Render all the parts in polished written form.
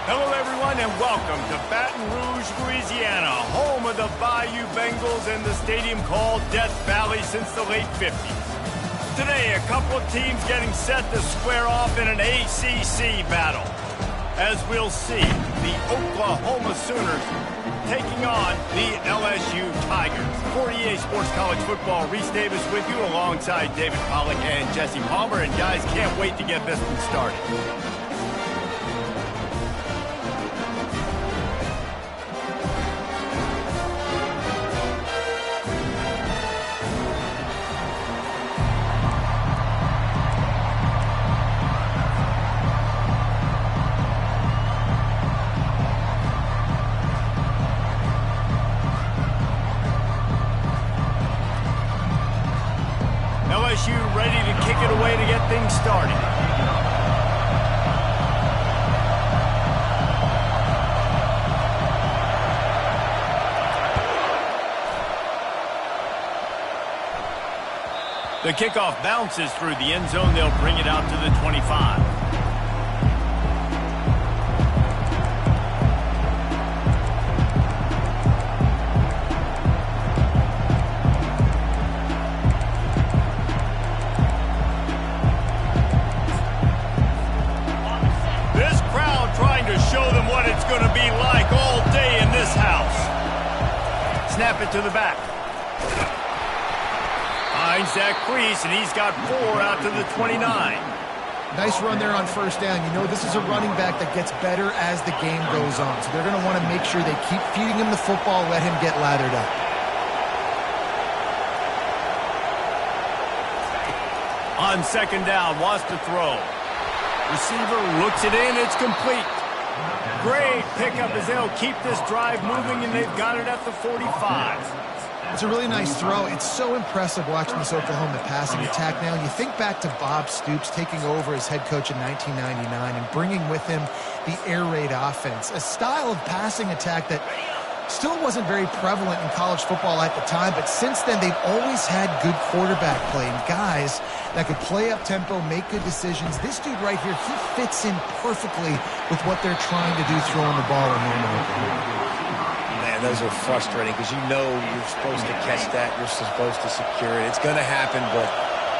Hello, everyone, and welcome to Baton Rouge, Louisiana, home of the Bayou Bengals and the stadium called Death Valley since the late 50s. Today, a couple of teams getting set to square off in an ACC battle. As we'll see, the Oklahoma Sooners taking on the LSU Tigers. For EA Sports College Football, Reese Davis with you alongside David Pollack and Jesse Palmer. And guys, can't wait to get this one started. LSU ready to kick it away to get things started. The kickoff bounces through the end zone. They'll bring it out to the 25. Show them what it's going to be like all day in this house. Snap it to the back. Finds that crease, and he's got 4 out to the 29. Nice run there on first down. You know, this is a running back that gets better as the game goes on. So they're going to want to make sure they keep feeding him the football, let him get lathered up. On second down, wants to throw. Receiver looks it in, it's complete. Great pickup as they'll keep this drive moving, and they've got it at the 45. It's a really nice throw. It's so impressive watching this Oklahoma passing attack now. And you think back to Bob Stoops taking over as head coach in 1999 and bringing with him the air raid offense, a style of passing attack that still wasn't very prevalent in college football at the time, but since then they've always had good quarterback play and guys that could play up tempo, make good decisions. This dude right here, he fits in perfectly with what they're trying to do throwing the ball in Norman. Man, those are frustrating because you know you're supposed to catch that, you're supposed to secure it. It's going to happen, but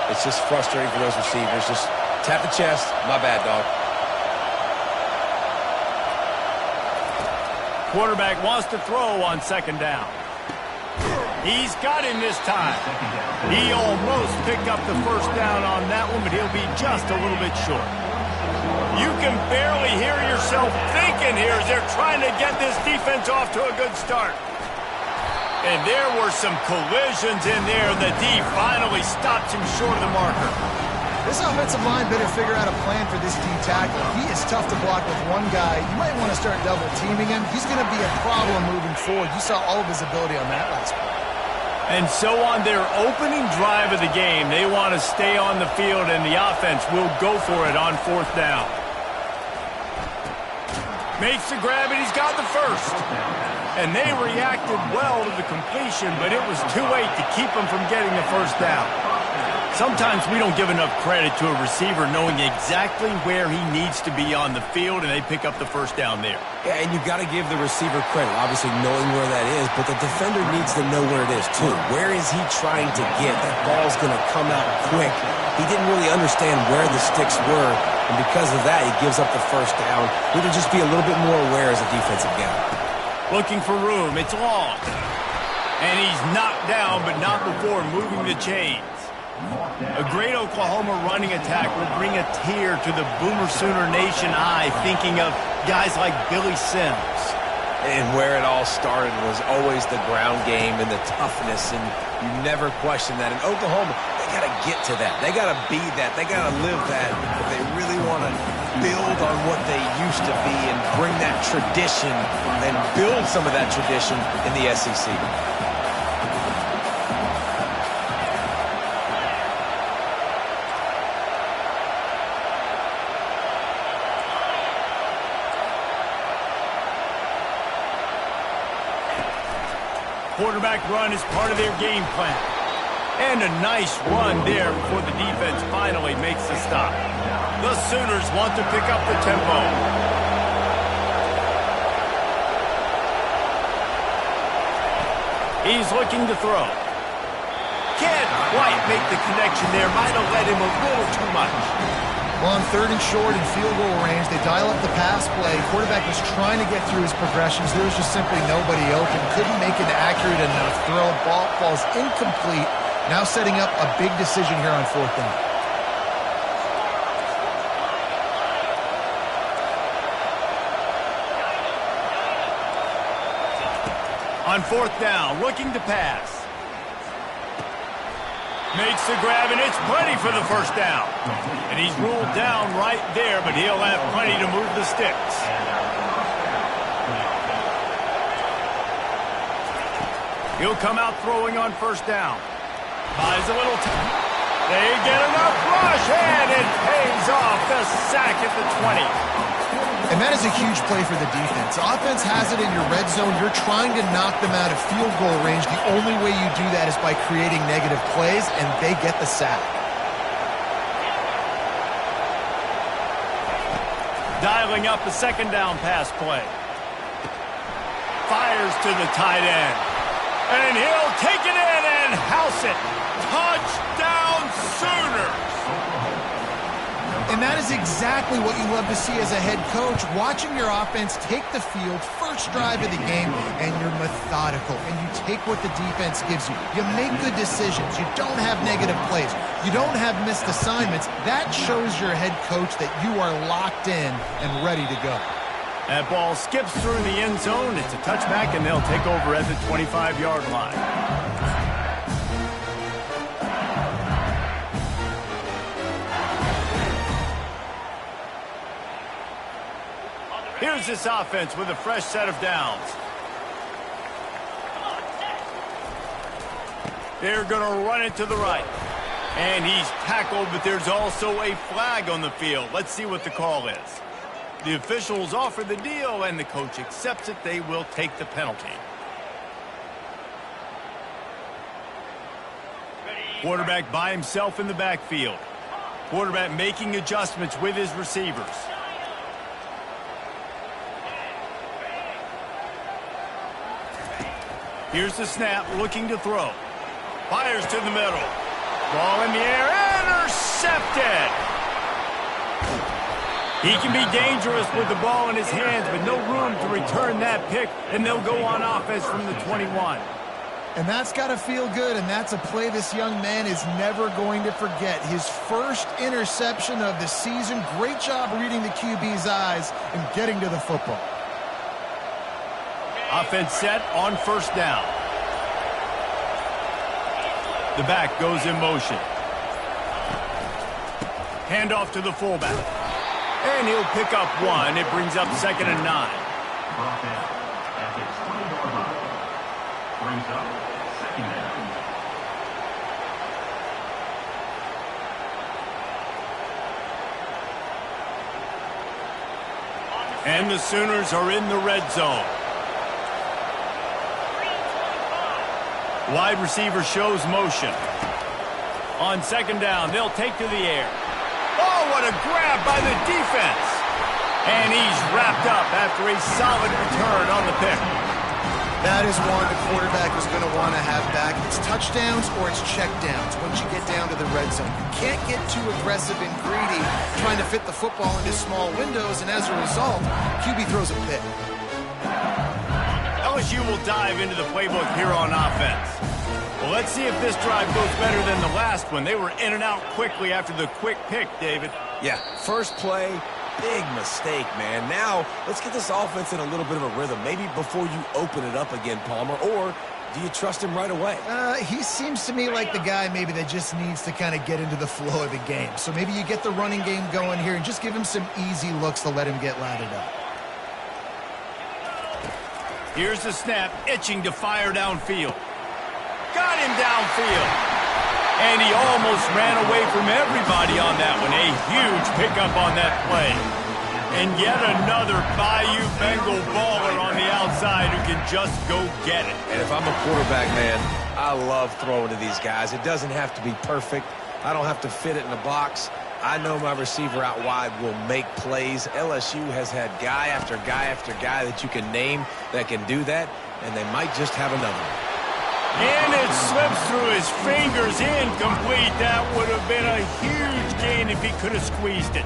it's just frustrating for those receivers. Just tap the chest. My bad, dog. Quarterback wants to throw on second down. He's got him this time. He almost picked up the first down on that one, but he'll be just a little bit short. You can barely hear yourself thinking here as they're trying to get this defense off to a good start. And there were some collisions in there. The D finally stops him short of the marker. This offensive line better figure out a plan for this D tackle. He is tough to block with one guy. You might want to start double teaming him. He's going to be a problem moving forward. You saw all of his ability on that last play. And so on their opening drive of the game, they want to stay on the field, and the offense will go for it on fourth down. Makes the grab, and he's got the first. And they reacted well to the completion, but it was too late to keep him from getting the first down. Sometimes we don't give enough credit to a receiver knowing exactly where he needs to be on the field, and they pick up the first down there. Yeah, and you've got to give the receiver credit, obviously knowing where that is, but the defender needs to know where it is too. Where is he trying to get? That ball's going to come out quick. He didn't really understand where the sticks were, and because of that, he gives up the first down. Need to just be a little bit more aware as a defensive guy. Looking for room. It's long. And he's knocked down, but not before moving the chains. A great Oklahoma running attack will bring a tear to the Boomer Sooner Nation eye, thinking of guys like Billy Sims. And where it all started was always the ground game and the toughness, and you never question that. In Oklahoma, they got to get to that. They got to be that. They got to live that if they really want to build on what they used to be and bring that tradition and build some of that tradition in the SEC. Quarterback run is part of their game plan. And a nice run there before the defense finally makes the stop. The Sooners want to pick up the tempo. He's looking to throw. Can't quite make the connection there. Might have led him a little too much. Well, on 3rd and short and field goal range, they dial up the pass play. Quarterback was trying to get through his progressions. There was just simply nobody open. Couldn't make an accurate enough throw. Ball falls incomplete. Now setting up a big decision here on 4th down. On 4th down, looking to pass. Makes the grab, and it's plenty for the first down. And he's ruled down right there, but he'll have plenty to move the sticks. He'll come out throwing on 1st down. Buys a little time. They get enough rush, and it pays off. The sack at the 20. And that is a huge play for the defense. Offense has it in your red zone. You're trying to knock them out of field goal range. The only way you do that is by creating negative plays, and they get the sack. Dialing up a 2nd down pass play. Fires to the tight end. And he'll take it in and house it. Touchdown Sooners! And that is exactly what you love to see as a head coach, watching your offense take the field, first drive of the game, and you're methodical, and you take what the defense gives you. You make good decisions. You don't have negative plays. You don't have missed assignments. That shows your head coach that you are locked in and ready to go. That ball skips through the end zone. It's a touchback, and they'll take over at the 25-yard line. Here's this offense with a fresh set of downs. They're going to run it to the right. And he's tackled, but there's also a flag on the field. Let's see what the call is. The officials offer the deal, and the coach accepts it. They will take the penalty. Quarterback by himself in the backfield. Quarterback making adjustments with his receivers. Here's the snap, looking to throw. Fires to the middle. Ball in the air, intercepted! He can be dangerous with the ball in his hands, but no room to return that pick, and they'll go on offense from the 21. And that's got to feel good, and that's a play this young man is never going to forget. His first interception of the season. Great job reading the QB's eyes and getting to the football. Offense set on 1st down. The back goes in motion. Handoff to the fullback. And he'll pick up 1. It brings up 2nd and 9. Brings up 2nd and 9. And the Sooners are in the red zone. Wide receiver shows motion. On 2nd down, they'll take to the air. Oh, what a grab by the defense. And he's wrapped up after a solid return on the pick. That is one the quarterback is going to want to have back. It's touchdowns or it's checkdowns once you get down to the red zone. You can't get too aggressive and greedy trying to fit the football into small windows, and as a result, QB throws a pick. LSU will dive into the playbook here on offense. Well, let's see if this drive goes better than the last one. They were in and out quickly after the quick pick, David. Yeah, first play, big mistake, man. Now, let's get this offense in a little bit of a rhythm. Maybe before you open it up again, Palmer, or do you trust him right away? He seems to me like the guy maybe that just needs to kind of get into the flow of the game. So maybe you get the running game going here and just give him some easy looks to let him get lathered up. Here's the snap, itching to fire downfield. Got him downfield. And he almost ran away from everybody on that one. A huge pickup on that play. And yet another Bayou Bengal baller on the outside who can just go get it. And if I'm a quarterback, man, I love throwing to these guys. It doesn't have to be perfect. I don't have to fit it in the box. I know my receiver out wide will make plays. LSU has had guy after guy after guy that you can name that can do that, and they might just have another one. And it slips through his fingers, incomplete. That would have been a huge gain if he could have squeezed it.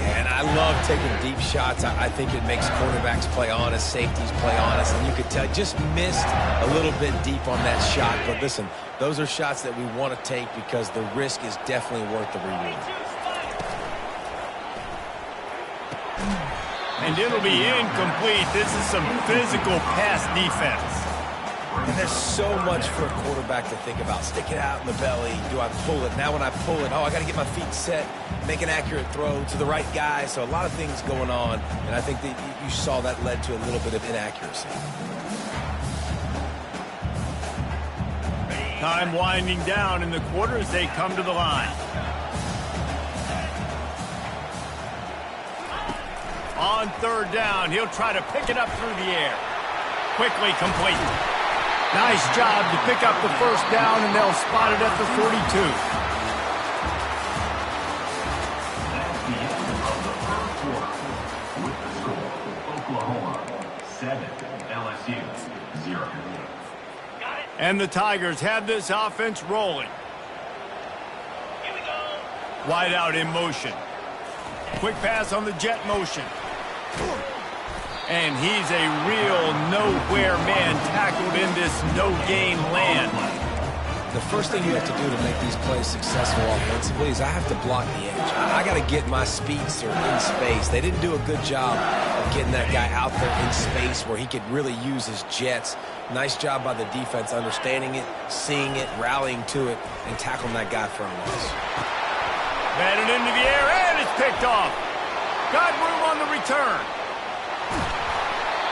And I love taking deep shots. I think it makes quarterbacks play honest, safeties play honest, and you could tell just missed a little bit deep on that shot. But listen, those are shots that we want to take because the risk is definitely worth the reward. And it'll be incomplete. This is some physical pass defense. And there's so much for a quarterback to think about. Stick it out in the belly. Do I pull it? Now when I pull it, I got to get my feet set, make an accurate throw to the right guy. So a lot of things going on, and I think that you saw that led to a little bit of inaccuracy. Time winding down in the quarter as they come to the line. On third down, he'll try to pick it up through the air. Quickly complete. Nice job to pick up the first down, and they'll spot it at the 42. That's the end of the first quarter. With the score, Oklahoma 7, LSU 0. And the Tigers have this offense rolling. Here we go. Wide out in motion. Quick pass on the jet motion. And he's a real nowhere man tackled in this no-gain land. The first thing you have to do to make these plays successful offensively is I have to block the edge. I got to get my speedster in space. They didn't do a good job of getting that guy out there in space where he could really use his jets. Nice job by the defense understanding it, seeing it, rallying to it, and tackling that guy for a loss. Batted into the air, and it's picked off. Got room on the return.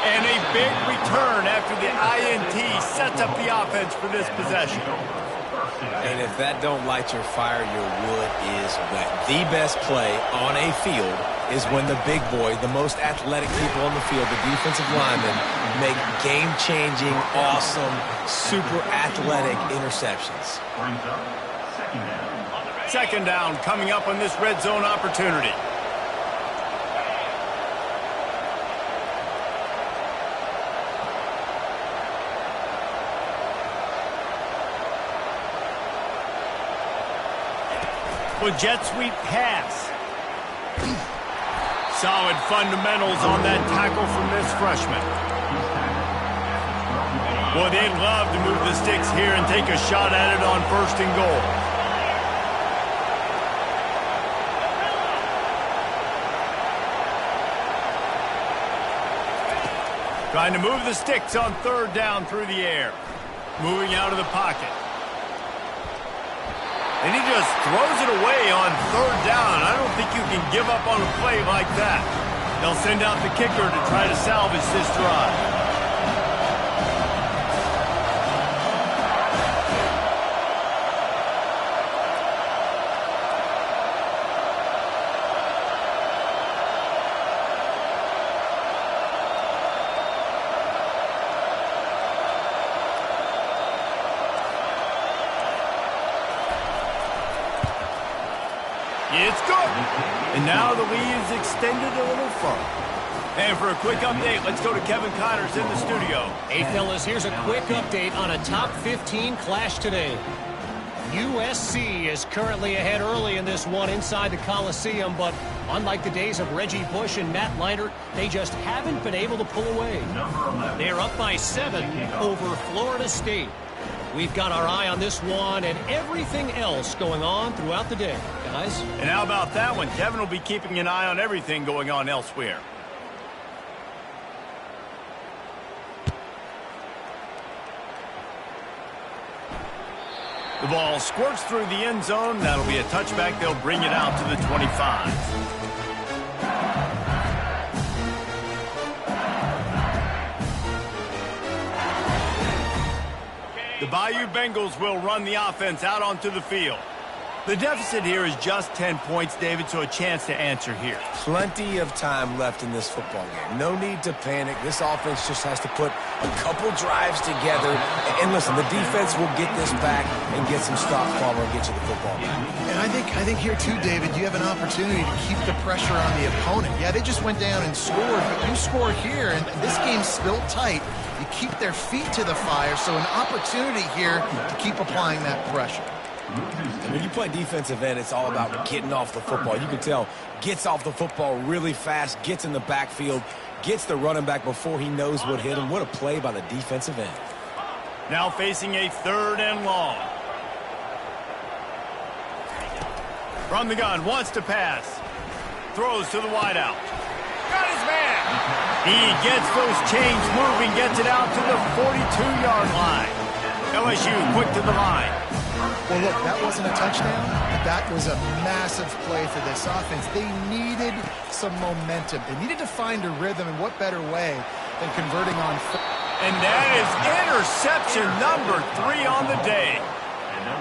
And a big return after the INT sets up the offense for this possession. And if that don't light your fire, your wood is wet. The best play on a field is when the big boy, the most athletic people on the field, the defensive linemen, make game-changing, awesome, super athletic interceptions. Second down coming up on this red zone opportunity. With jet sweep pass. Solid fundamentals on that tackle from this freshman. Boy, they'd love to move the sticks here and take a shot at it on 1st and goal. Trying to move the sticks on 3rd down through the air. Moving out of the pocket. And he just throws it away on 3rd down. I don't think you can give up on a play like that. They'll send out the kicker to try to salvage this drive. It's good. And now the lead is extended a little further. And for a quick update, let's go to Kevin Connors in the studio. Hey, fellas, here's a quick update on a top 15 clash today. USC is currently ahead early in this one inside the Coliseum, but unlike the days of Reggie Bush and Matt Leinart, they just haven't been able to pull away. They're up by 7 over Florida State. We've got our eye on this one and everything else going on throughout the day, guys. And how about that one? Kevin will be keeping an eye on everything going on elsewhere. The ball squirts through the end zone. That'll be a touchback. They'll bring it out to the 25. The Bayou Bengals will run the offense out onto the field. The deficit here is just 10 points, David, so a chance to answer here. Plenty of time left in this football game. No need to panic. This offense just has to put a couple drives together. And listen, the defense will get this back and get some stops while we'll get you the football back. And I think here too, David, you have an opportunity to keep the pressure on the opponent. Yeah, they just went down and scored, but you score here, and this game's still tight. You keep their feet to the fire, so an opportunity here to keep applying that pressure. When you play defensive end, it's all about getting off the football. You can tell, gets off the football really fast, gets in the backfield, gets the running back before he knows what hit him. What a play by the defensive end. Now facing a 3rd and long. From the gun, wants to pass. Throws to the wideout. Got his man. He gets those chains moving, gets it out to the 42-yard line. LSU quick to the line. Well, look, that wasn't a touchdown. That was a massive play for this offense. They needed some momentum. They needed to find a rhythm, and what better way than converting on... And that is interception number 3 on the day.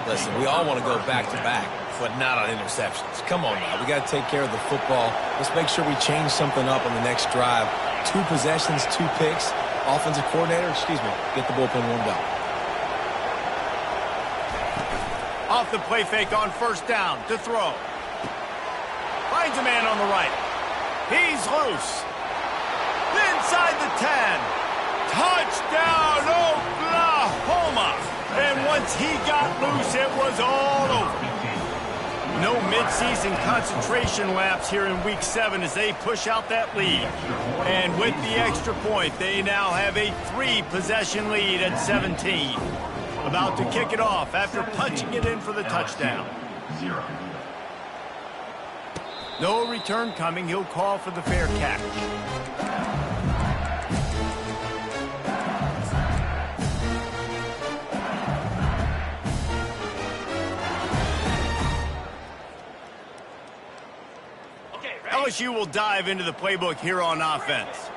Listen, we all want to go back-to-back, but not on interceptions. Come on now. We got to take care of the football. Let's make sure we change something up on the next drive. 2 possessions, 2 picks. Offensive coordinator, get the bullpen warmed up. Off the play fake on 1st down to throw. Finds a man on the right. He's loose. Inside the 10. Touchdown, Oklahoma. And once he got loose, it was all over. No midseason concentration lapse here in Week 7 as they push out that lead. And with the extra point, they now have a 3-possession lead at 17. About to kick it off after punching it in for the touchdown. No return coming. He'll call for the fair catch. LSU will dive into the playbook here on offense.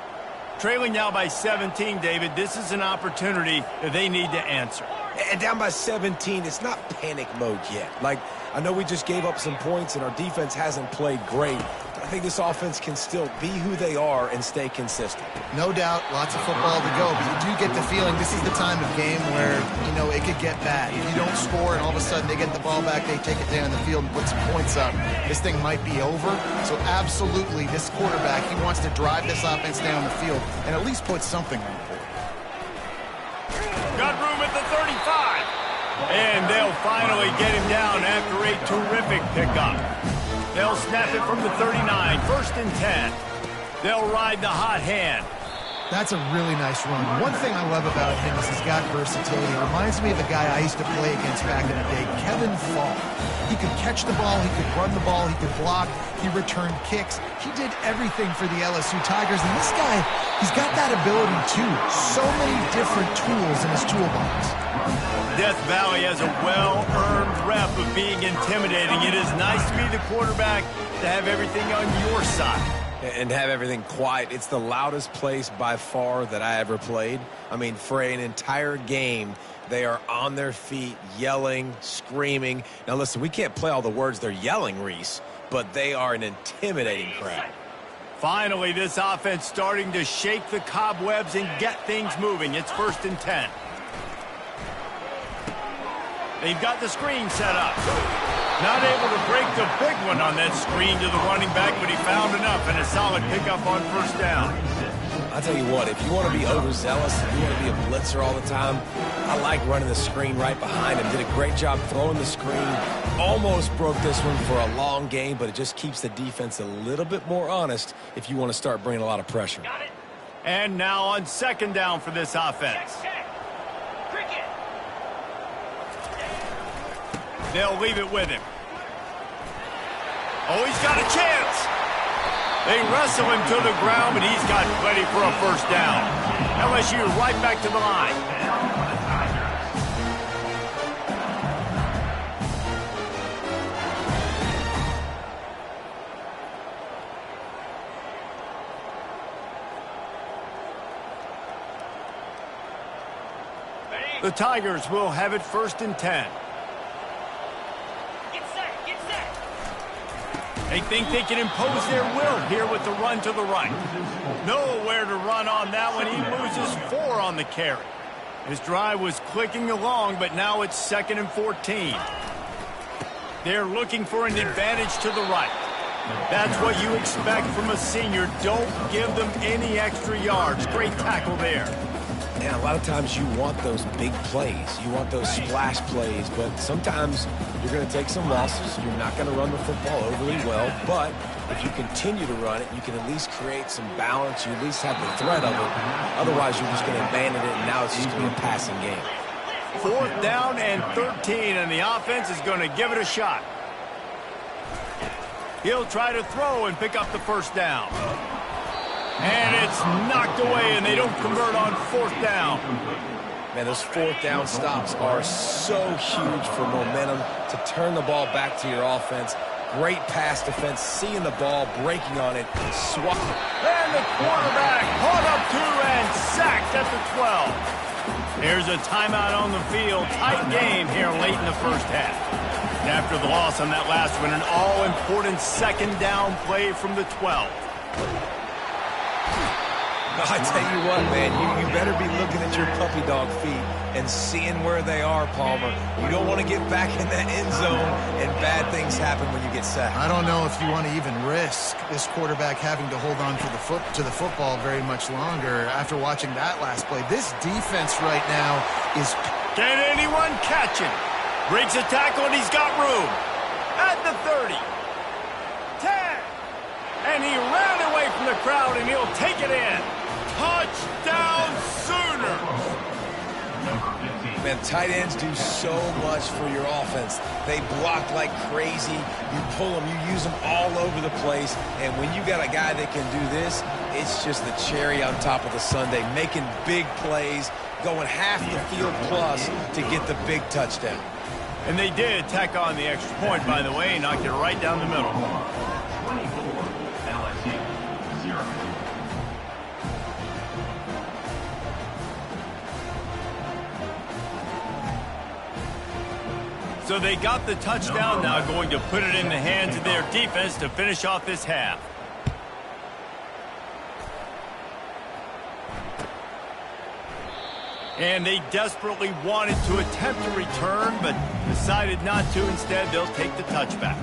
Trailing now by 17, David, this is an opportunity that they need to answer. And down by 17, it's not panic mode yet. Like, I know we just gave up some points and our defense hasn't played great, but I think this offense can still be who they are and stay consistent. No doubt, lots of football to go, but you do get the feeling this is the time of game where, it could get bad. If you don't score and all of a sudden they get the ball back, they take it down the field and put some points up, this thing might be over. So absolutely, this quarterback, he wants to drive this offense down the field and at least put something on the board. Got room at the 35. And they'll finally get him down after a terrific pickup. They'll snap it from the 39, 1st and 10. They'll ride the hot hand. That's a really nice run. One thing I love about him is he's got versatility. It reminds me of a guy I used to play against back in the day, Kevin Fall. He could catch the ball, he could run the ball, he could block, he returned kicks. He did everything for the LSU Tigers, and this guy, he's got that ability too. So many different tools in his toolbox. Death Valley has a well-earned rep of being intimidating. It is nice to be the quarterback, to have everything on your side. And have everything quiet. It's the loudest place by far that I ever played. I mean, for an entire game, they are on their feet, yelling, screaming. Now, listen, we can't play all the words they're yelling, Reese, but they are an intimidating crowd. Finally, this offense starting to shake the cobwebs and get things moving. It's 1st and 10. They've got the screen set up. Not able to break the big one on that screen to the running back, but he found enough and a solid pickup on 1st down. I'll tell you what, if you want to be overzealous, if you want to be a blitzer all the time, I like running the screen right behind him. Did a great job throwing the screen. Almost broke this one for a long game, but it just keeps the defense a little bit more honest if you want to start bringing a lot of pressure. Got it. And now on 2nd down for this offense. Check. Cricket. They'll leave it with him. Oh, he's got a chance. They wrestle him to the ground, but he's got plenty for a 1st down. LSU right back to the line. The Tigers will have it 1st and 10. Get set. They think they can impose their will here with the run to the right. Nowhere to run on that one. He loses 4 on the carry. His drive was clicking along, but now it's 2nd and 14. They're looking for an advantage to the right. That's what you expect from a senior. Don't give them any extra yards. Great tackle there. And a lot of times you want those big plays. You want those splash plays, but sometimes you're going to take some losses. You're not going to run the football overly well, but if you continue to run it, you can at least create some balance. You at least have the threat of it. Otherwise, you're just going to abandon it, and now it's just going to be a passing game. 4th down and 13, and the offense is going to give it a shot. He'll try to throw and pick up the 1st down. And it's knocked away, and they don't convert on 4th down. Man, those 4th down stops are so huge for momentum to turn the ball back to your offense. Great pass defense, seeing the ball, breaking on it, swat. And the quarterback caught up to and sacked at the 12. Here's a timeout on the field. Tight game here late in the 1st half. After the loss on that last one, an all-important 2nd down play from the 12. I tell you what, man, you better be looking at your puppy dog feet and seeing where they are, Palmer. You don't want to get back in that end zone and bad things happen when you get sacked. I don't know if you want to even risk this quarterback having to hold on to the football very much longer after watching that last play. This defense right now is... Can anyone catch him? Breaks a tackle and he's got room. At the 30. 10. And he ran away from the crowd and he'll take it in. Touchdown Sooners! Man, tight ends do so much for your offense. They block like crazy. You pull them, you use them all over the place. And when you got a guy that can do this, it's just the cherry on top of the sundae, making big plays, going half the field plus to get the big touchdown. And they did tack on the extra point, by the way, knocked it right down the middle. 24, LSU, 0. So they got the touchdown, now going to put it in the hands of their defense to finish off this half. And they desperately wanted to attempt a return, but decided not to. Instead, they'll take the touchback.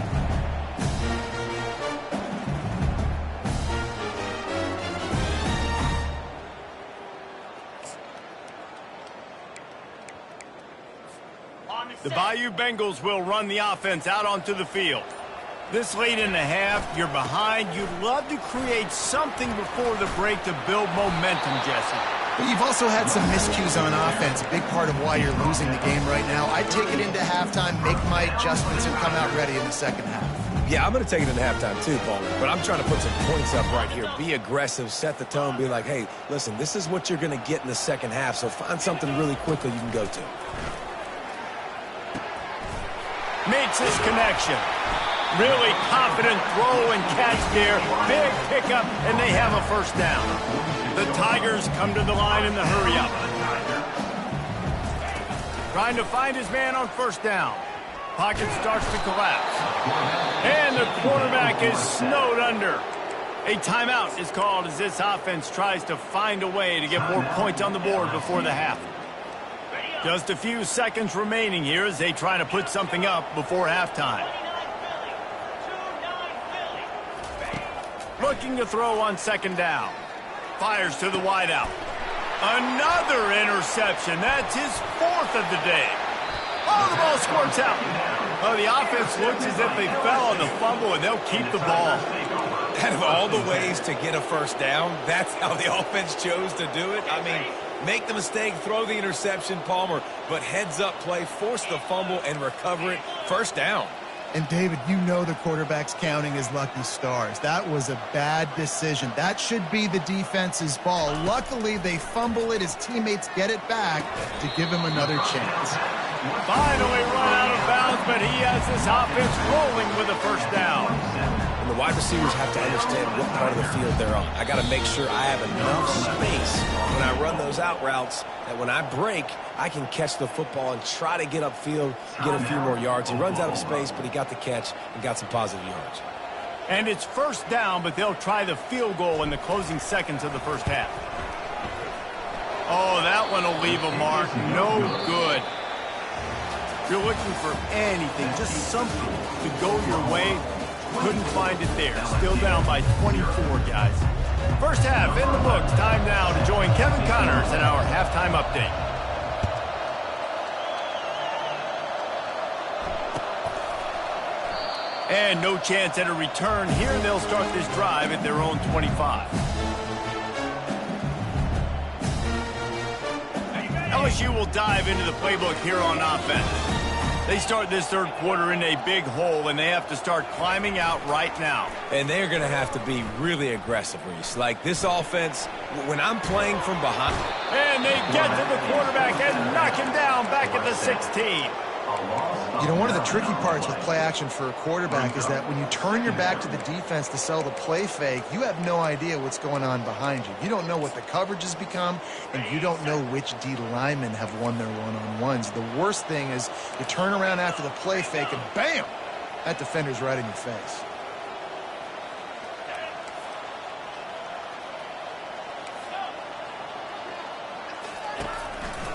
The Bayou Bengals will run the offense out onto the field. This late in the half, you're behind. You'd love to create something before the break to build momentum, Jesse. But you've also had some miscues on offense, a big part of why you're losing the game right now. I'd take it into halftime, make my adjustments, and come out ready in the 2nd half. Yeah, I'm going to take it into halftime too, Palmer. But I'm trying to put some points up right here. Be aggressive, set the tone, be like, hey, listen, this is what you're going to get in the 2nd half, so find something really quickly you can go to. Makes his connection. Really confident throw and catch there. Big pickup, and they have a 1st down. The Tigers come to the line in the hurry-up. Trying to find his man on 1st down. Pocket starts to collapse. And the quarterback is snowed under. A timeout is called as this offense tries to find a way to get more points on the board before the half. Just a few seconds remaining here as they try to put something up before halftime. Looking to throw on 2nd down. Fires to the wideout. Another interception. That's his 4th of the day. Oh, the ball squirts out. Oh, the offense looks as if they fell on the fumble, and they'll keep the ball. Out of all the ways to get a 1st down, that's how the offense chose to do it. I mean, make the mistake, throw the interception, Palmer, but heads-up play, force the fumble, and recover it. 1st down. And, David, you know the quarterback's counting his lucky stars. That was a bad decision. That should be the defense's ball. Luckily, they fumble it. His teammates get it back to give him another chance. Finally run out of bounds, but he has this offense rolling with a 1st down. And the wide receivers have to understand what part of the field they're on. I got to make sure I have enough space when I run those out routes that when I break, I can catch the football and try to get upfield, get a few more yards. He runs out of space, but he got the catch and got some positive yards. And it's first down, but they'll try the field goal in the closing seconds of the first half. Oh, that one will leave a mark. No good. You're looking for anything, just something to go your way. Couldn't find it there. Still down by 24, guys. First half in the books. Time now to join Kevin Connors in our halftime update. And no chance at a return here. They'll start this drive at their own 25. LSU will dive into the playbook here on offense. They start this third quarter in a big hole, and they have to start climbing out right now. And they're going to have to be really aggressive, Reese. Like this offense, when I'm playing from behind. And they get to the quarterback and knock him down back at the 16. You know, one of the tricky parts with play action for a quarterback is that when you turn your back to the defense to sell the play fake, you have no idea what's going on behind you. You don't know what the coverage has become, and you don't know which D linemen have won their one-on-ones. The worst thing is you turn around after the play fake, and bam! That defender's right in your face.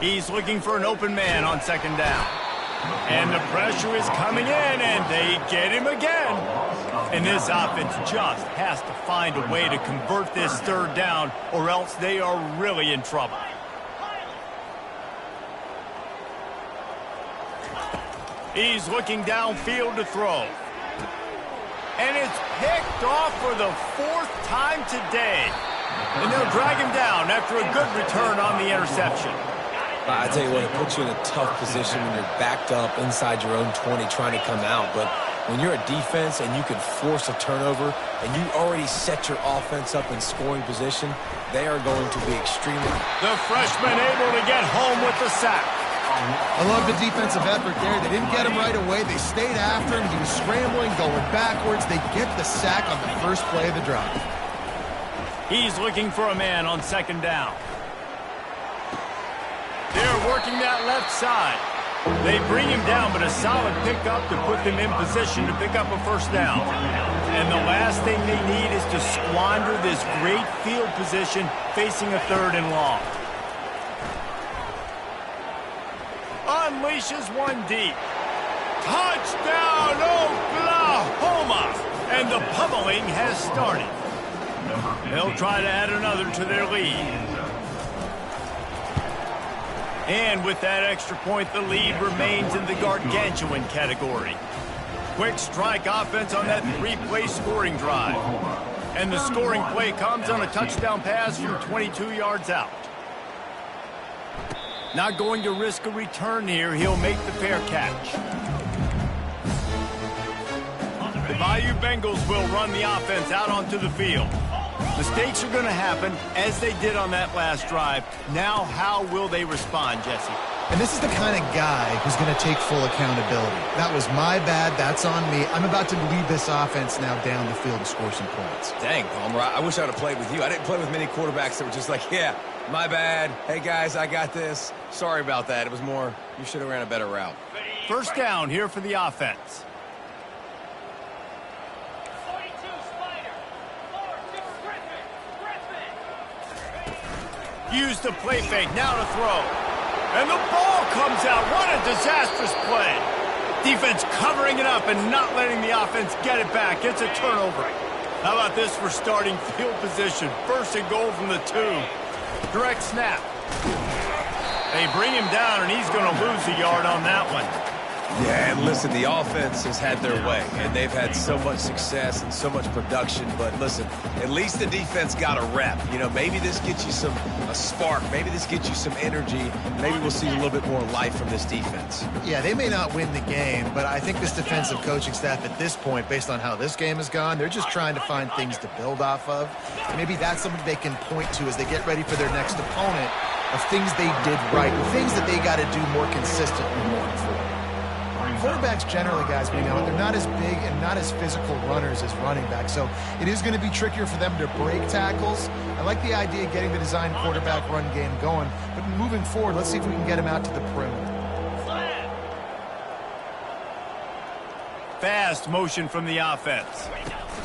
He's looking for an open man on second down. And the pressure is coming in, and they get him again. And this offense just has to find a way to convert this third down, or else they are really in trouble. He's looking downfield to throw. And it's picked off for the fourth time today. And they'll drag him down after a good return on the interception. I tell you what, it puts you in a tough position when you're backed up inside your own 20 trying to come out. But when you're a defense and you can force a turnover and you already set your offense up in scoring position, they are going to be extremely... The freshman able to get home with the sack. I love the defensive effort there. They didn't get him right away. They stayed after him. He was scrambling, going backwards. They get the sack on the first play of the drive. He's looking for a man on second down. They're working that left side. They bring him down, but a solid pickup to put them in position to pick up a first down. And the last thing they need is to squander this great field position facing a third and long. Unleashes one deep. Touchdown, Oklahoma! And the pummeling has started. They'll try to add another to their lead. And with that extra point, the lead remains in the gargantuan category. Quick strike offense on that three-play scoring drive. And the scoring play comes on a touchdown pass from 22 yards out. Not going to risk a return here. He'll make the fair catch. The Bayou Bengals will run the offense out onto the field. Mistakes are going to happen, as they did on that last drive. Now, how will they respond, Jesse? And this is the kind of guy who's going to take full accountability. That was my bad. That's on me. I'm about to lead this offense now down the field to score some points. Dang, Palmer, I wish I would have played with you. I didn't play with many quarterbacks that were just like, yeah, my bad. Hey, guys, I got this. Sorry about that. It was more, you should have ran a better route. First down here for the offense. Use the play fake, now to throw. And the ball comes out. What a disastrous play. Defense covering it up and not letting the offense get it back. It's a turnover. How about this for starting field position? First and goal from the 2. Direct snap. They bring him down, and he's going to lose a yard on that one. Yeah, and listen, the offense has had their way, and they've had so much success and so much production. But listen, at least the defense got a rep. You know, maybe this gets you a spark. Maybe this gets you some energy. Maybe we'll see a little bit more life from this defense. Yeah, they may not win the game, but I think this defensive coaching staff at this point, based on how this game has gone, they're just trying to find things to build off of. And maybe that's something they can point to as they get ready for their next opponent, of things they did right, and things that they got to do more consistently moving forward. Quarterbacks generally, guys, we know, they're not as big and not as physical runners as running backs, so it is going to be trickier for them to break tackles. I like the idea of getting the design quarterback run game going, but moving forward, let's see if we can get him out to the perimeter. Fast motion from the offense.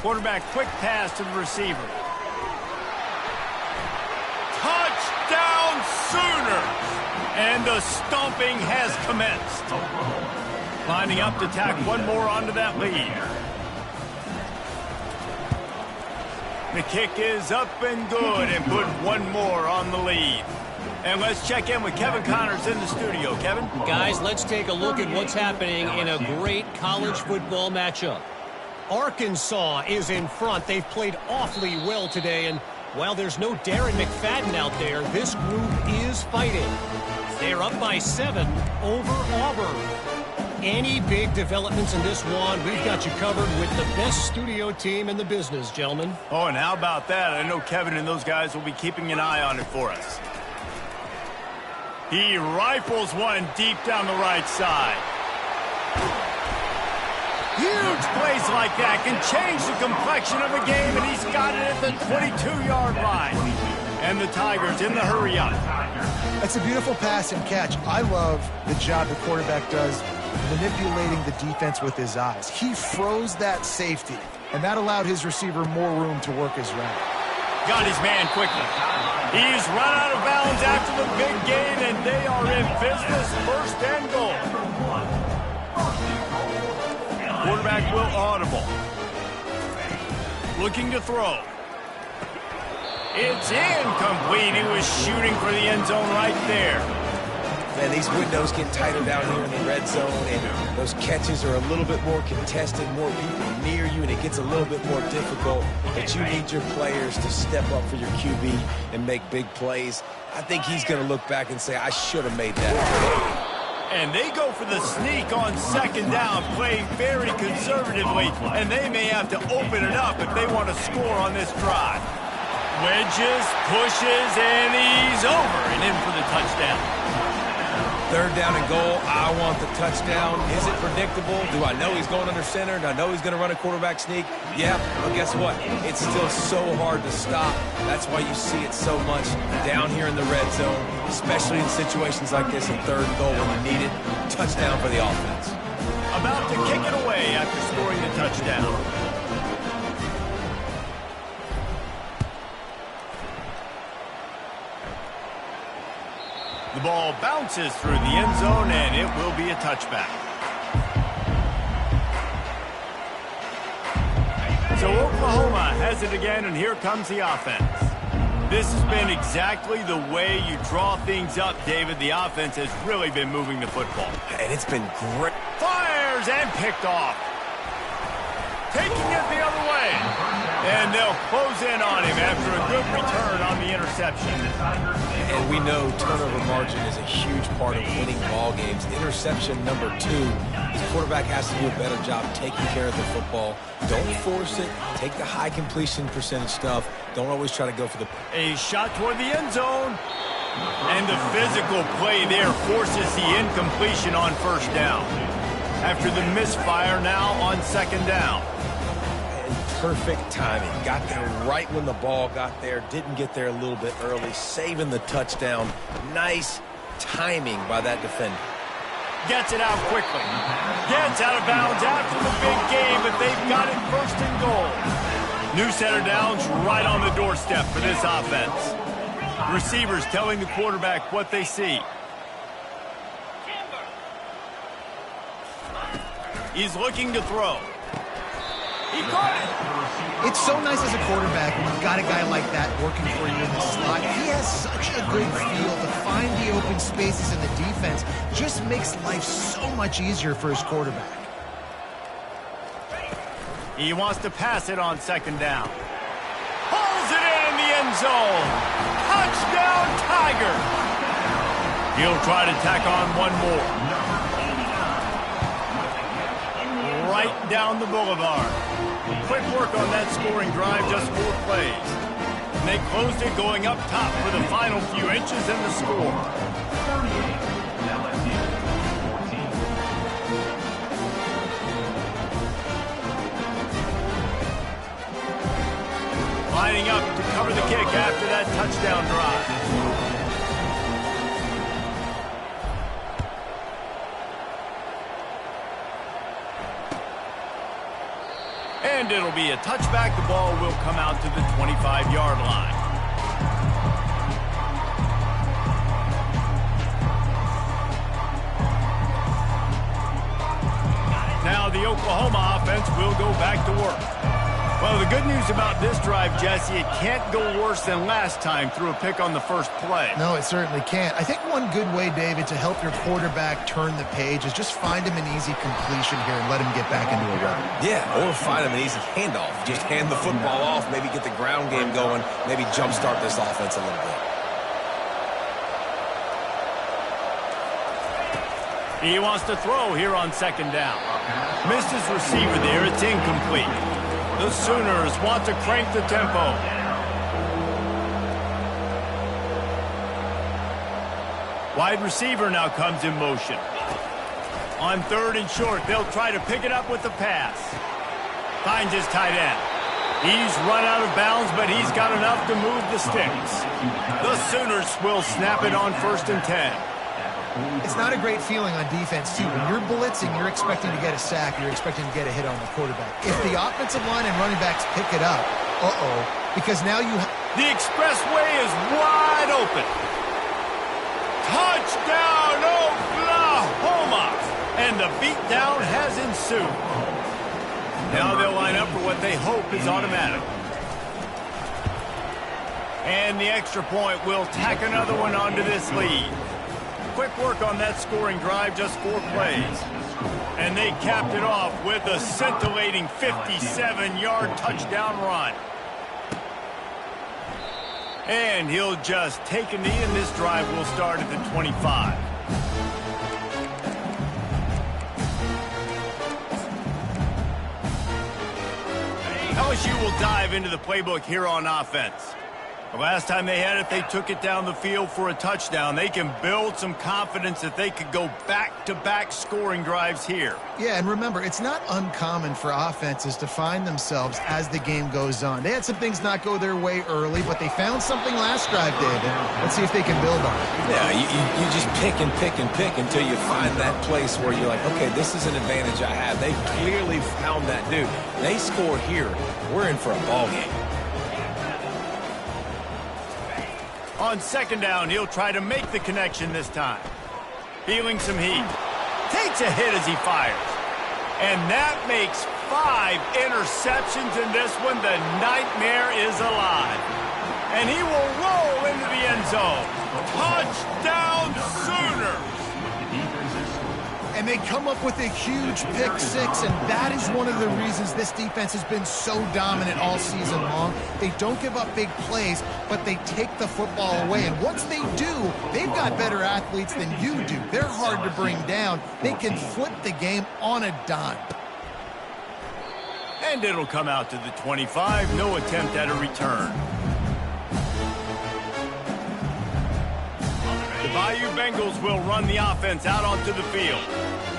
Quarterback quick pass to the receiver. Touchdown Sooners! And the stomping has commenced. Lining up to tack one more onto that lead. The kick is up and good and put one more on the lead. And let's check in with Kevin Connors in the studio. Kevin? Guys, let's take a look at what's happening in a great college football matchup. Arkansas is in front. They've played awfully well today, and while there's no Darren McFadden out there, this group is fighting. They're up by 7 over Auburn. Any big developments in this one, we've got you covered with the best studio team in the business, gentlemen. Oh, and how about that? I know Kevin and those guys will be keeping an eye on it for us. He rifles one deep down the right side. Huge plays like that can change the complexion of a game, and he's got it at the 22-yard line. And the Tigers in the hurry up. That's a beautiful pass and catch. I love the job the quarterback does manipulating the defense with his eyes. He froze that safety, and that allowed his receiver more room to work his route. Got his man quickly. He's run out of bounds after the big gain, and they are in business, first and goal. Quarterback will audible. Looking to throw. It's incomplete. He was shooting for the end zone right there. Man, these windows get tighter down here in the red zone, and those catches are a little bit more contested, more people near you, and it gets a little bit more difficult. But you need your players to step up for your QB and make big plays. I think he's going to look back and say, I should have made that. And they go for the sneak on second down, playing very conservatively, and they may have to open it up if they want to score on this drive. Wedges, pushes, and he's over and in for the touchdown. Third down and goal. I want the touchdown. Is it predictable? Do I know he's going under center? Do I know he's going to run a quarterback sneak? Yeah, but guess what? It's still so hard to stop. That's why you see it so much down here in the red zone, especially in situations like this in third and goal when you need it. Touchdown for the offense. About to kick it away after scoring the touchdown. The ball bounces through the end zone, and it will be a touchback. So Oklahoma has it again, and here comes the offense. This has been exactly the way you draw things up, David. The offense has really been moving the football. And it's been great. Fires and picked off. Taking it the other way. And they'll close in on him after a good return on the interception. And we know turnover margin is a huge part of winning ball games. Interception number 2. The quarterback has to do a better job taking care of the football. Don't force it. Take the high completion percentage stuff. Don't always try to go for the... A shot toward the end zone. And the physical play there forces the incompletion on first down. After the misfire now on second down. Perfect timing. Got there right when the ball got there. Didn't get there a little bit early. Saving the touchdown. Nice timing by that defender. Gets it out quickly. Gets out of bounds after the big game, but they've got it first and goal. New center downs right on the doorstep for this offense. Receivers telling the quarterback what they see. He's looking to throw. He caught it. It's so nice as a quarterback when you've got a guy like that working for you in the slot. He has such a good feel to find the open spaces in the defense. Just makes life so much easier for his quarterback. He wants to pass it on second down. Pulls it in the end zone. Touchdown, Tiger. He'll try to tack on one more. Right down the boulevard. Quick work on that scoring drive, just 4 plays. And they closed it going up top for the final few inches in the score. Lining up to cover the kick after that touchdown drive. And it'll be a touchback. The ball will come out to the 25-yard line. Now the Oklahoma offense will go back to work. Well, the good news about this drive, Jesse, it can't go worse than last time through a pick on the first play. No, it certainly can't. I think one good way, David, to help your quarterback turn the page is just find him an easy completion here and let him get back into a run. Yeah, or find him an easy handoff. Just hand the football off, maybe get the ground game going, maybe jumpstart this offense a little bit. He wants to throw here on second down. Missed his receiver there. It's incomplete. The Sooners want to crank the tempo. Wide receiver now comes in motion. On third and short, they'll try to pick it up with the pass. Finds his tight end. He's run out of bounds, but he's got enough to move the sticks. The Sooners will snap it on 1st and 10. It's not a great feeling on defense, too. When you're blitzing, you're expecting to get a sack. You're expecting to get a hit on the quarterback. If the offensive line and running backs pick it up, because now you... The expressway is wide open. Touchdown, Oklahoma! And the beatdown has ensued. Now they'll line up for what they hope is automatic. And the extra point will tack another one onto this lead. Quick work on that scoring drive, just 4 plays. And they capped it off with a scintillating 57-yard touchdown run. And he'll just take a knee, and this drive will start at the 25. LSU will dive into the playbook here on offense. The last time they had it, they took it down the field for a touchdown. They can build some confidence that they could go back-to-back scoring drives here. Yeah, and remember, it's not uncommon for offenses to find themselves as the game goes on. They had some things not go their way early, but they found something last drive, David. Let's see if they can build on it. Yeah, you just pick and pick and pick until you find that place where you're like, okay, this is an advantage I have. They clearly found that dude. They score here. We're in for a ball game. On second down, he'll try to make the connection this time. Feeling some heat. Takes a hit as he fires. And that makes 5 interceptions in this one. The nightmare is alive. And he will roll into the end zone. Touchdown, Sooners! And they come up with a huge pick 6, and that is one of the reasons this defense has been so dominant all season long. They don't give up big plays, but they take the football away. And once they do, they've got better athletes than you do. They're hard to bring down. They can flip the game on a dime. And it'll come out to the 25. No attempt at a return. The Bayou Bengals will run the offense out onto the field.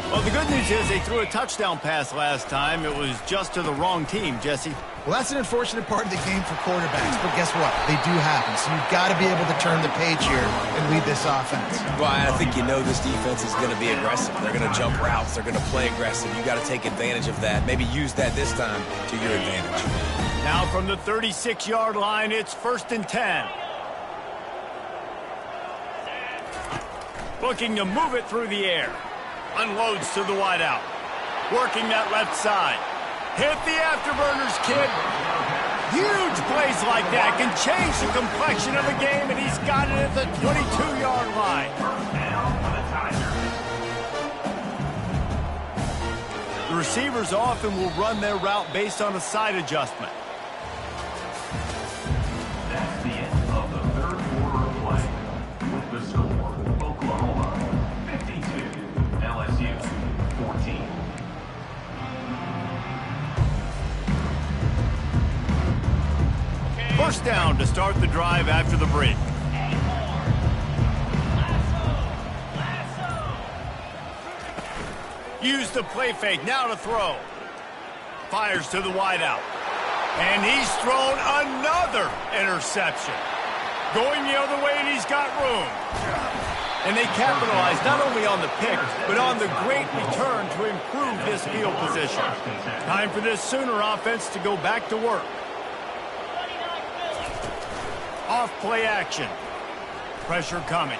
Well, the good news is they threw a touchdown pass last time. It was just to the wrong team, Jesse. Well, that's an unfortunate part of the game for quarterbacks, but guess what? They do happen, so you've got to be able to turn the page here and lead this offense. Well, I think you know this defense is going to be aggressive. They're going to jump routes. They're going to play aggressive. You got to take advantage of that. Maybe use that this time to your advantage. Now from the 36-yard line, it's 1st and 10. Looking to move it through the air. Unloads to the wideout. Working that left side. Hit the afterburners, kid. Huge plays like that can change the complexion of the game, and he's got it at the 22-yard line. The receivers often will run their route based on a side adjustment. That's the end of the third quarter of play. With the score, Oklahoma 52, LSU 14. First down to start the drive after the break. Use the play fake, now to throw. Fires to the wideout. And he's thrown another interception. Going the other way, and he's got room. And they capitalized not only on the pick, but on the great return to improve this field position. Time for this Sooner offense to go back to work. Off play action. Pressure coming.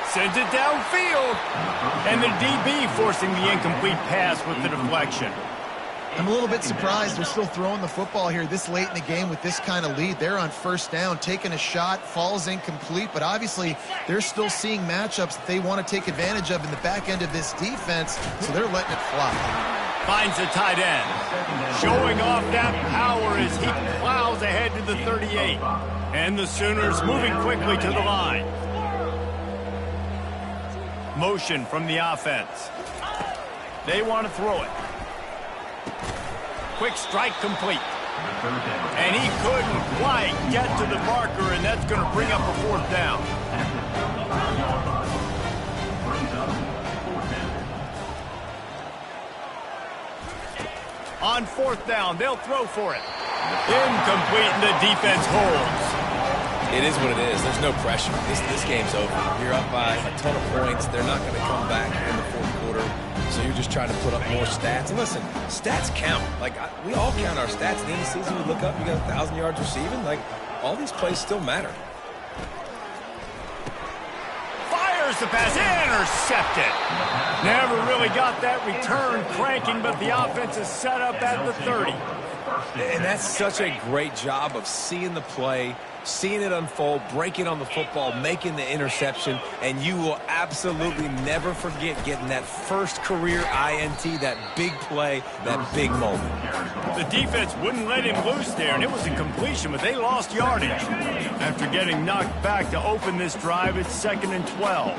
Sends it downfield. And the DB forcing the incomplete pass with the deflection. I'm a little bit surprised they're still throwing the football here this late in the game with this kind of lead. They're on first down, taking a shot, falls incomplete, but obviously they're still seeing matchups that they want to take advantage of in the back end of this defense, so they're letting it fly. Finds the tight end. Showing off that power as he plows ahead to the 38. And the Sooners moving quickly to the line. Motion from the offense. They want to throw it. Quick strike complete. And he couldn't quite get to the marker, and that's going to bring up a fourth down. On fourth down, they'll throw for it. Incomplete, and the defense holds. It is what it is. There's no pressure. This game's over. You're up by a ton of points. They're not going to come back in the fourth quarter. So you're just trying to put up more stats. And listen, stats count. Like, we all count our stats. At the end of the season, we look up, you got 1,000 yards receiving. Like, all these plays still matter. Fires the pass. Intercepted. Never really got that return cranking, but the offense is set up at the 30. And that's such a great job of seeing the play, seeing it unfold, breaking on the football, making the interception, and you will absolutely never forget getting that first career INT, that big play, that big moment. The defense wouldn't let him loose there, and it was a completion, but they lost yardage. After getting knocked back to open this drive, it's 2nd and 12.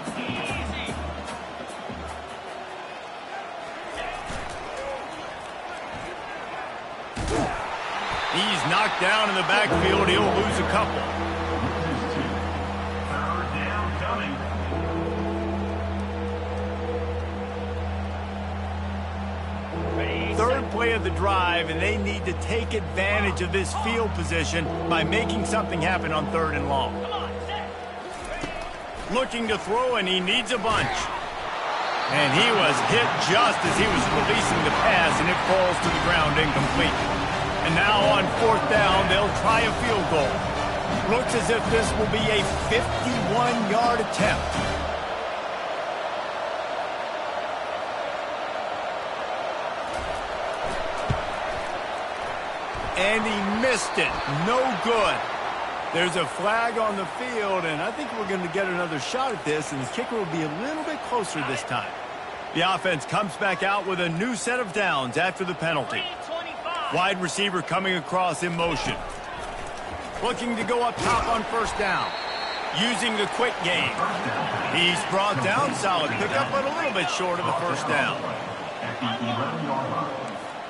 He's knocked down in the backfield. He'll lose a couple. Third down coming. Third play of the drive, and they need to take advantage of this field position by making something happen on 3rd and long. Looking to throw, and he needs a bunch. And he was hit just as he was releasing the pass, and it falls to the ground incomplete. And now on 4th down, they'll try a field goal. Looks as if this will be a 51-yard attempt. And he missed it. No good. There's a flag on the field, and I think we're going to get another shot at this, and the kicker will be a little bit closer this time. The offense comes back out with a new set of downs after the penalty. Wide receiver coming across in motion. Looking to go up top on 1st down. Using the quick game. He's brought down. Solid pickup, but a little bit short of the 1st down.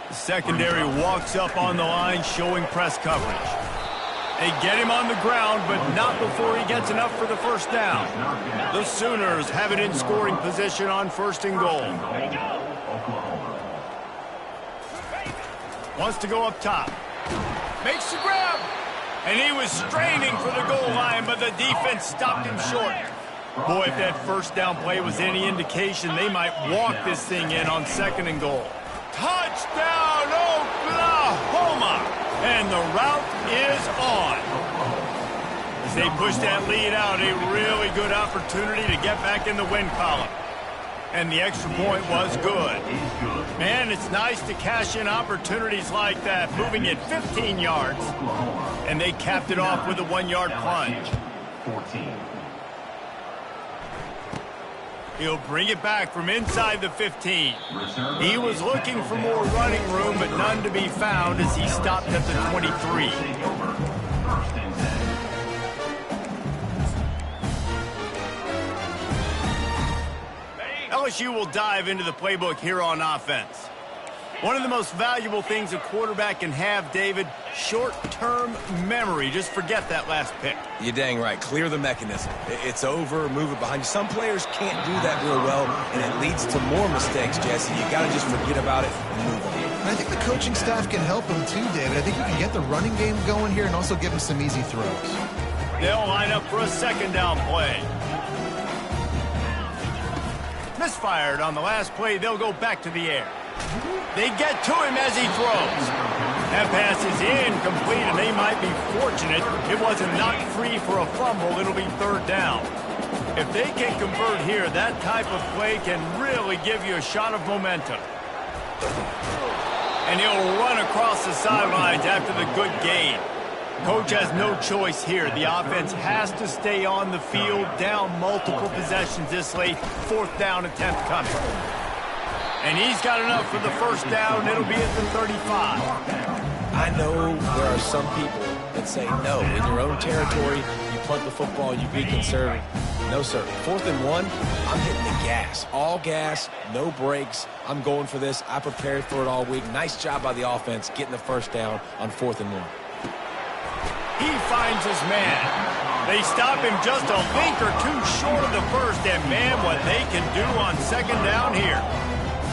The secondary walks up on the line, showing press coverage. They get him on the ground, but not before he gets enough for the 1st down. The Sooners have it in scoring position on 1st and goal. Wants to go up top. Makes the grab. And he was straining for the goal line, but the defense stopped him short. Boy, if that 1st down play was any indication, they might walk this thing in on 2nd and goal. Touchdown, Oklahoma! And the route is on. As they push that lead out, a really good opportunity to get back in the win column. And the extra point was good. Man, it's nice to cash in opportunities like that, moving it 15 yards. And they capped it off with a 1-yard plunge. 14. He'll bring it back from inside the 15. He was looking for more running room, but none to be found as he stopped at the 23. LSU will dive into the playbook here on offense. One of the most valuable things a quarterback can have, David, short-term memory. Just forget that last pick. You're dang right. Clear the mechanism. It's over, move it behind you. Some players can't do that real well, and it leads to more mistakes, Jesse. You got to just forget about it and move on. And I think the coaching staff can help him too, David. I think you can get the running game going here and also give him some easy throws. They'll line up for a 2nd down play. Misfired on the last play. They'll go back to the air. They get to him as he throws. That pass is incomplete, and they might be fortunate it wasn't knocked free for a fumble. It'll be third down. If they can convert here, that type of play can really give you a shot of momentum. And he'll run across the sidelines after the good gain. Coach has no choice here. The offense has to stay on the field, down multiple possessions this late. Fourth down attempt coming. And he's got enough for the first down. It'll be at the 35. I know there are some people that say, no, in your own territory, you punt the football, you be conservative. No, sir. 4th and 1, I'm hitting the gas. All gas, no brakes. I'm going for this. I prepared for it all week. Nice job by the offense getting the first down on 4th and 1. He finds his man. They stop him just a link or two short of the first, and man, what they can do on second down here.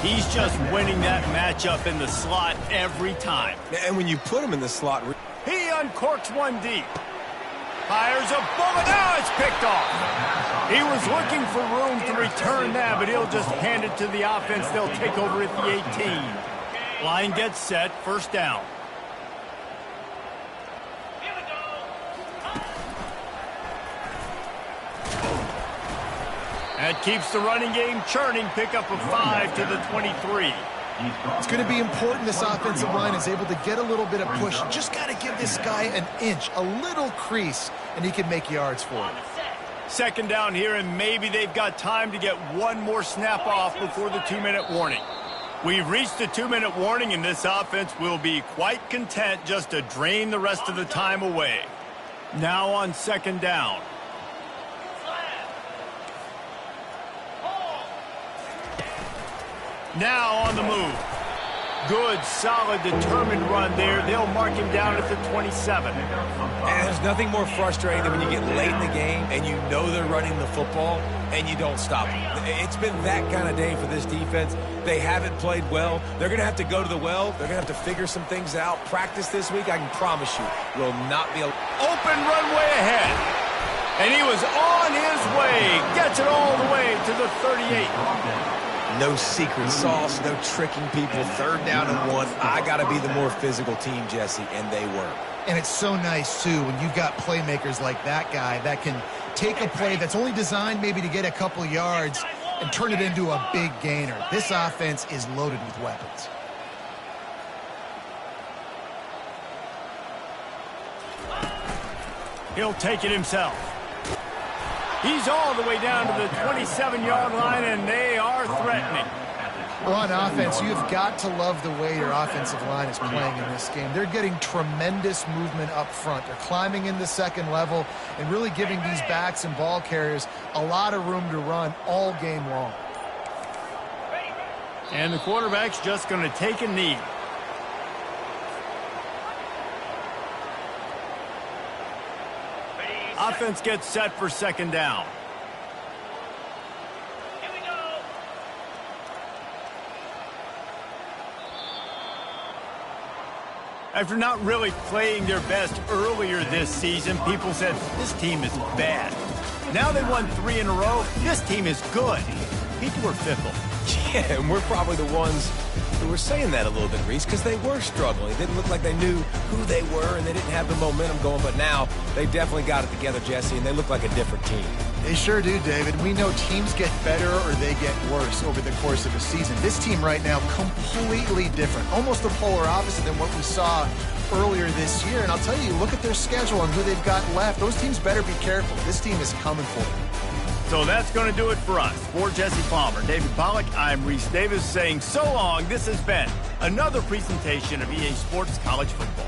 He's just winning that matchup in the slot every time. And when you put him in the slot, he uncorks one deep. Fires a bullet. Now it's picked off. He was looking for room to return that, but he'll just hand it to the offense. They'll take over at the 18. Line gets set. First down. That keeps the running game churning. Pickup of 5 to the 23. It's going to be important this offensive line is able to get a little bit of push. Just got to give this guy an inch, a little crease, and he can make yards for it. Second down here, and maybe they've got time to get one more snap off before the 2-minute warning. We've reached the 2-minute warning, and this offense will be quite content just to drain the rest of the time away. Now on second down. Now on the move. Good, solid, determined run there. They'll mark him down at the 27. And there's nothing more frustrating than when you get late in the game and you know they're running the football and you don't stop them. It's been that kind of day for this defense. They haven't played well. They're going to have to go to the well. They're going to have to figure some things out. Practice this week, I can promise you, will not be open runway ahead. And he was on his way. Gets it all the way to the 38. No secret sauce, no tricking people. Third down and 1. I got to be the more physical team, Jesse, and they were. And it's so nice, too, when you've got playmakers like that guy that can take a play that's only designed maybe to get a couple yards and turn it into a big gainer. This offense is loaded with weapons. He'll take it himself. He's all the way down to the 27-yard line, and they are threatening. Well, on offense, you've got to love the way your offensive line is playing in this game. They're getting tremendous movement up front. They're climbing in the second level and really giving these backs and ball carriers a lot of room to run all game long. And the quarterback's just going to take a knee. Offense gets set for second down. Here we go. After not really playing their best earlier this season, people said, this team is bad. Now they won 3 in a row. This team is good. People were fickle. Yeah, and we're probably the ones who were saying that a little bit, Reese, because they were struggling. It didn't look like they knew who they were, and they didn't have the momentum going. But now they definitely got it together, Jesse, and they look like a different team. They sure do, David. We know teams get better or they get worse over the course of a season. This team right now, completely different. Almost the polar opposite than what we saw earlier this year. And I'll tell you, look at their schedule and who they've got left. Those teams better be careful. This team is coming for them. So that's going to do it for us. For Jesse Palmer, David Pollack, I'm Reese Davis saying so long. This has been another presentation of EA Sports College Football.